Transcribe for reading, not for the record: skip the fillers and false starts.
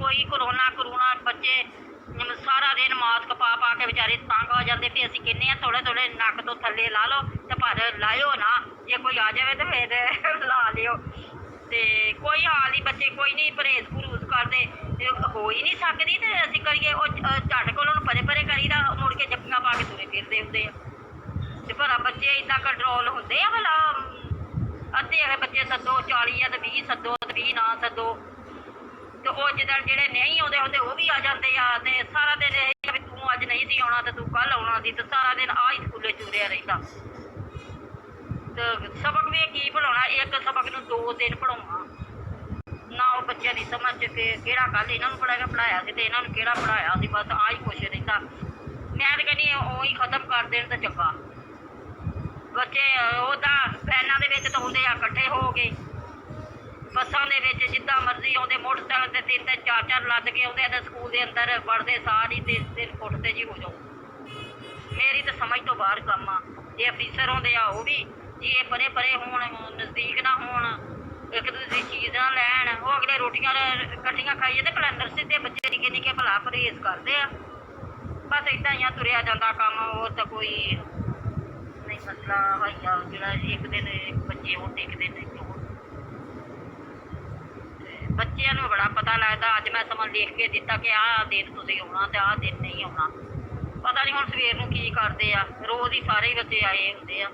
कोई करोना करूना बच्चे सारा दिन मास्क पा पा के बेचारे तंग हो जाते। फिर असीं कहने थोड़े थोड़े नक तो थल्ले ला लो, तो पर लाओ ना, जे कोई आ जाए तो फिर ला लियो। तो कोई हाल नहीं, बच्चे कोई नहीं परहेज परूज करते, हो ही नहीं सकती। तो असीं करिए झट को परे परे करीदा, मुड़ के जप्पियां पा के तुरे फिरदे हुंदे आ। ते भला बच्चे इन्ना कंट्रोल होंदे आ भला? अद्धे आखे बच्चे सद्दो 40 है तो 20 सद्दो, 20 ना सद्दो। तो वो जिदन जेह्ड़े नहीं आउंदे होंदे वो भी आ जाते आ। ते सारा दिन भी तूं अज नहीं सी आउणा ते तूं कल आउणा सी, ते सारा दिन आ ही स्कूले चूरिया रहिंदा। ते सबक भी की पढ़ाउणा, एक सबक नूं 2 दिन पढ़ाउणा ना। वो बच्चों की समझ के केड़ा कल इन्हों पढ़ाया सी ते इन्हों केड़ा पढ़ाया सी, बस आ ही कुछ रहिंदा। मैं तो कहनी उही खत्म कर देण ते चंगा। बच्चे ओदा वैनां दे विच तो आउंदे आ इकट्ठे हो गए, बसां दे विच जिद्दां मर्जी आउंदे, मोटरसाइकिल ते 3-3 4-4 लद के आउंदे ते स्कूल दे अंदर वड़दे सार ही 3 फुट ते जी हो जाओ। मेरी तो समझ तो बाहर कम आ। जे अफीसर होंदे आ वो भी जी परे परे होण, नज़दीक ना होण, एक दूसरी चीज़ ना लैण, वो अगले रोटियां कट्ठियां खाइए ते कलंदर सिद्धे बच्चे निक्के निक्के भला परहेज करदे आ। बस इदां ही तुरिया जांदा कम्म, होर तां कोई नहीं मसला है जिहड़ा एक दिन बच्चे होण एक दिन नहीं होण। बच्चों को बड़ा पता लगता। अज मैं समा लिख के दिता कि आह दिन तुसीं आउणा ते आह दिन नहीं आउणा। पता नहीं हुण सवेर नूं की करदे आ, रोज़ ही सारे ही बच्चे आए हुंदे आ।